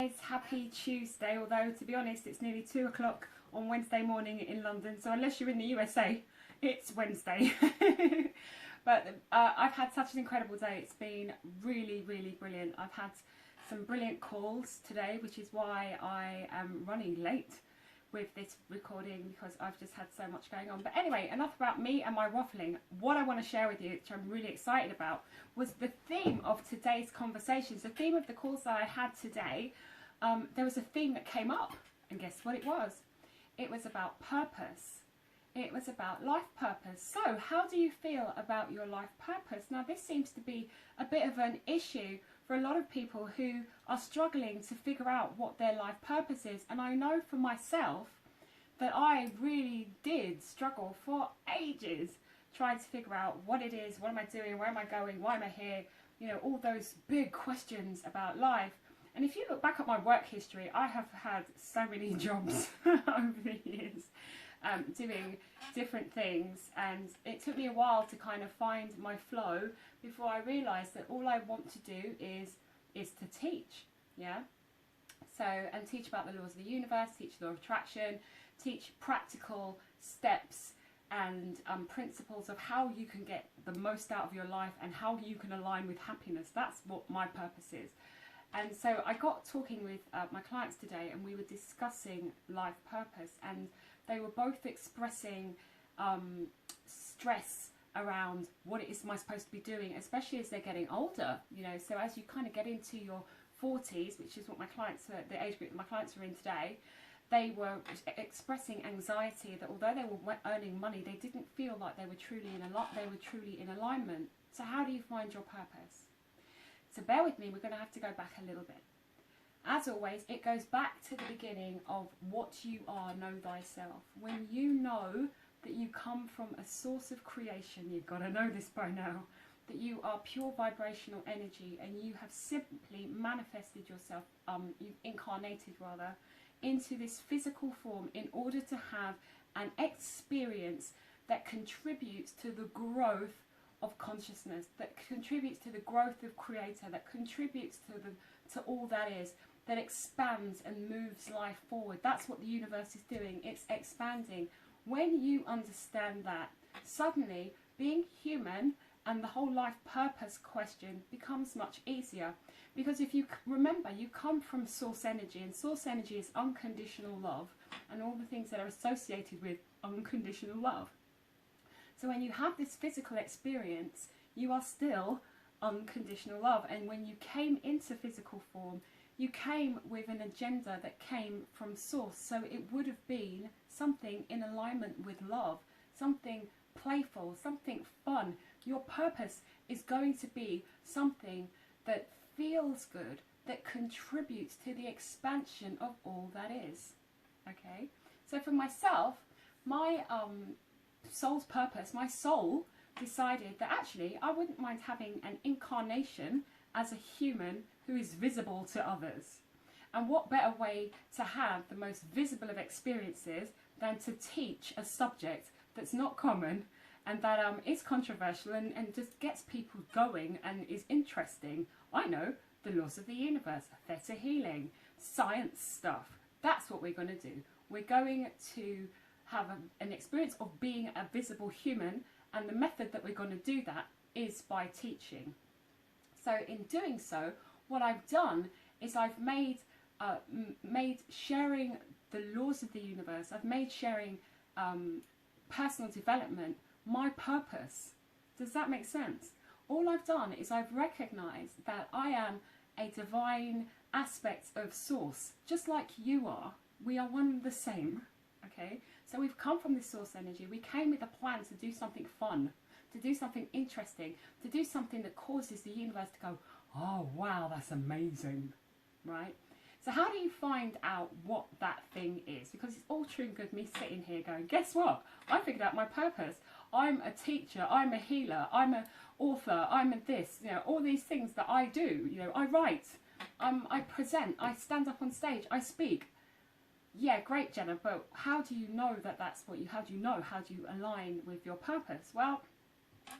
It's happy Tuesday, although to be honest it's nearly 2 o'clock on Wednesday morning in London, so unless you're in the USA it's Wednesday. But I've had such an incredible day. It's been really brilliant. I've had some brilliant calls today, which is why I am running late with this recording, because I've just had so much going on. But anyway, enough about me and my waffling. What I want to share with you, which I'm really excited about, was the theme of today's conversations. The theme of the calls that I had today, there was a theme that came up, and guess what it was? It was about purpose. It was about life purpose. So how do you feel about your life purpose? Now, this seems to be a bit of an issue for a lot of people who are struggling to figure out what their life purpose is. And I know for myself that I really did struggle for ages trying to figure out what it is, what am I doing, where am I going, why am I here, you know, all those big questions about life. And if you look back at my work history, I have had so many jobs over the years, doing different things, and it took me a while to kind of find my flow before I realised that all I want to do is to teach, yeah? So, and teach about the laws of the universe, teach the law of attraction, teach practical steps and principles of how you can get the most out of your life and how you can align with happiness. That's what my purpose is. And so I got talking with my clients today, and we were discussing life purpose, and they were both expressing stress around what it is am I supposed to be doing, especially as they're getting older, you know. So as you kind of get into your 40s, which is what my clients are, the age group that my clients are in today, they were expressing anxiety that although they were earning money, they didn't feel like they were truly in alignment. So how do you find your purpose? So bear with me, we're going to have to go back a little bit. As always, it goes back to the beginning of what you are, know thyself. When you know that you come from a source of creation, you've got to know this by now, that you are pure vibrational energy, and you have simply manifested yourself, you've incarnated rather, into this physical form in order to have an experience that contributes to the growth of consciousness, that contributes to the growth of creator, that contributes to all that is, that expands and moves life forward. That's what the universe is doing. It's expanding. When you understand that, suddenly being human and the whole life purpose question becomes much easier. Because if you remember, you come from source energy, and source energy is unconditional love and all the things that are associated with unconditional love. So when you have this physical experience, you are still unconditional love. And when you came into physical form, you came with an agenda that came from source. So it would have been something in alignment with love, something playful, something fun. Your purpose is going to be something that feels good, that contributes to the expansion of all that is. Okay? So for myself, my soul's purpose, my soul decided that actually I wouldn't mind having an incarnation as a human who is visible to others. And what better way to have the most visible of experiences than to teach a subject that's not common and that is controversial and just gets people going and is interesting. I know the laws of the universe, theta healing, science stuff. That's what we're going to do. We're going to have an experience of being a visible human, and the method that we're going to do that is by teaching. So in doing so, what I've done is I've made sharing the laws of the universe, I've made sharing personal development my purpose. Does that make sense? All I've done is I've recognized that I am a divine aspect of source, just like you are. We are one and the same. Okay, so we've come from this source energy. We came with a plan to do something fun, to do something interesting, to do something that causes the universe to go, oh wow, that's amazing, right? So how do you find out what that thing is? Because it's all true and good me sitting here going, guess what? I figured out my purpose. I'm a teacher, I'm a healer, I'm an author, I'm a this, you know, all these things that I do. You know, I write, I present, I stand up on stage, I speak. Yeah, great, Jenna, but how do you know that that's what you, how do you align with your purpose? Well,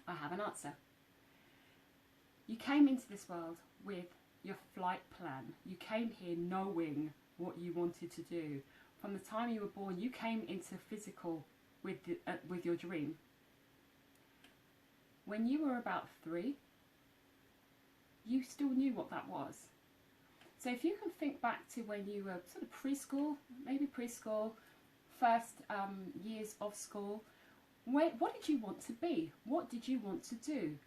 I have an answer. You came into this world with your flight plan. You came here knowing what you wanted to do. From the time you were born, you came into physical with your dream. When you were about 3, you still knew what that was. So if you can think back to when you were sort of preschool, maybe preschool, first years of school, what did you want to be? What did you want to do?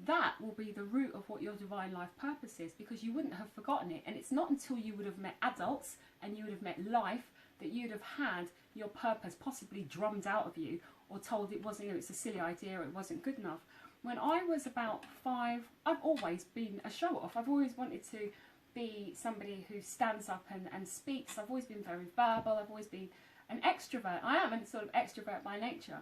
That will be the root of what your divine life purpose is, because you wouldn't have forgotten it. And it's not until you would have met adults and you would have met life that you'd have had your purpose possibly drummed out of you, or told it wasn't, it's a silly idea, or it wasn't good enough. When I was about 5, I've always been a show-off. I've always wanted to be somebody who stands up and speaks. I've always been very verbal. I've always been an extrovert. I am a sort of extrovert by nature.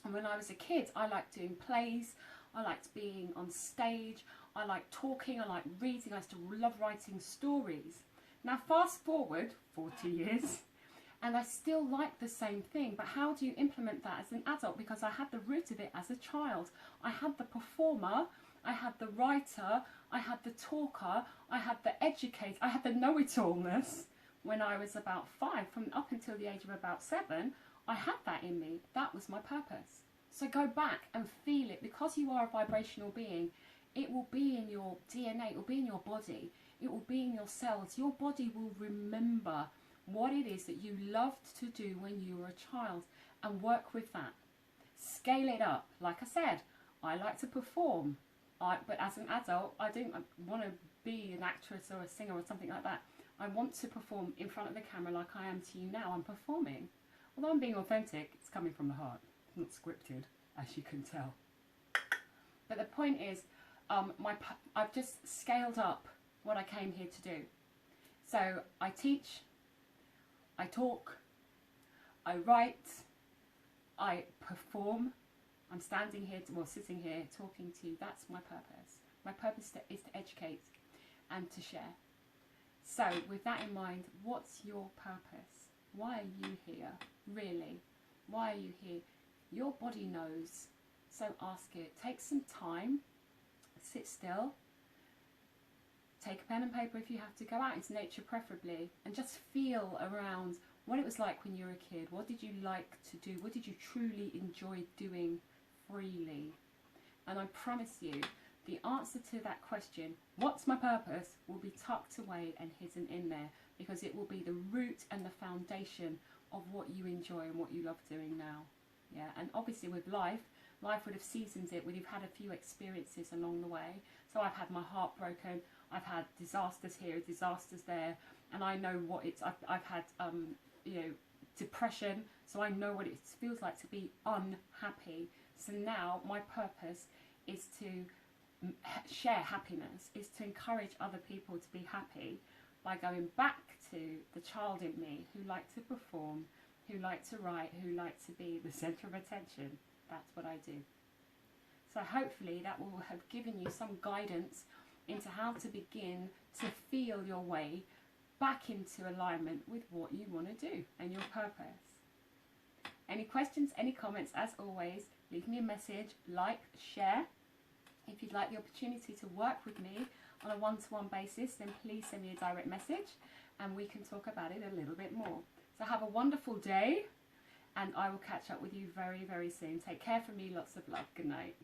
And when I was a kid, I liked doing plays. I liked being on stage. I liked talking. I liked reading. I used to love writing stories. Now, fast forward 40 years, and I still like the same thing. But how do you implement that as an adult? Because I had the root of it as a child. I had the performer. I had the writer. I had the talker. I had the educator. I had the know-it-allness when I was about 5. From up until the age of about 7, I had that in me. That was my purpose. So go back and feel it. Because you are a vibrational being, it will be in your DNA. It will be in your body. It will be in your cells. Your body will remember what it is that you loved to do when you were a child, and work with that. Scale it up. Like I said, I like to perform. But as an adult, I don't want to be an actress or a singer or something like that. I want to perform in front of the camera like I am to you now. I'm performing. Although I'm being authentic, it's coming from the heart. It's not scripted, as you can tell. But the point is, I've just scaled up what I came here to do. So I teach, I talk, I write, I perform. I'm standing here, sitting here, talking to you. That's my purpose. My purpose is to educate and to share. So with that in mind, what's your purpose? Why are you here? Really? Why are you here? Your body knows. So ask it. Take some time. Sit still. Take a pen and paper if you have to. Go out into nature preferably, and just feel around what it was like when you were a kid. What did you like to do? What did you truly enjoy doing freely? And I promise you, the answer to that question, what's my purpose, will be tucked away and hidden in there, because it will be the root and the foundation of what you enjoy and what you love doing now. Yeah, and obviously with life would have seasoned it. We'd have had a few experiences along the way. So I've had my heart broken. I've had disasters here, disasters there, and I know what it's. I've had depression, so I know what it feels like to be unhappy. So now my purpose is to share happiness, is to encourage other people to be happy by going back to the child in me who liked to perform, who liked to write, who liked to be the centre of attention. That's what I do. So hopefully that will have given you some guidance into how to begin to feel your way back into alignment with what you want to do and your purpose. Any questions, any comments, as always, leave me a message, like, share. If you'd like the opportunity to work with me on a one-to-one basis, then please send me a direct message and we can talk about it a little bit more. So have a wonderful day, and I will catch up with you very, very soon. Take care from me. Lots of love. Good night.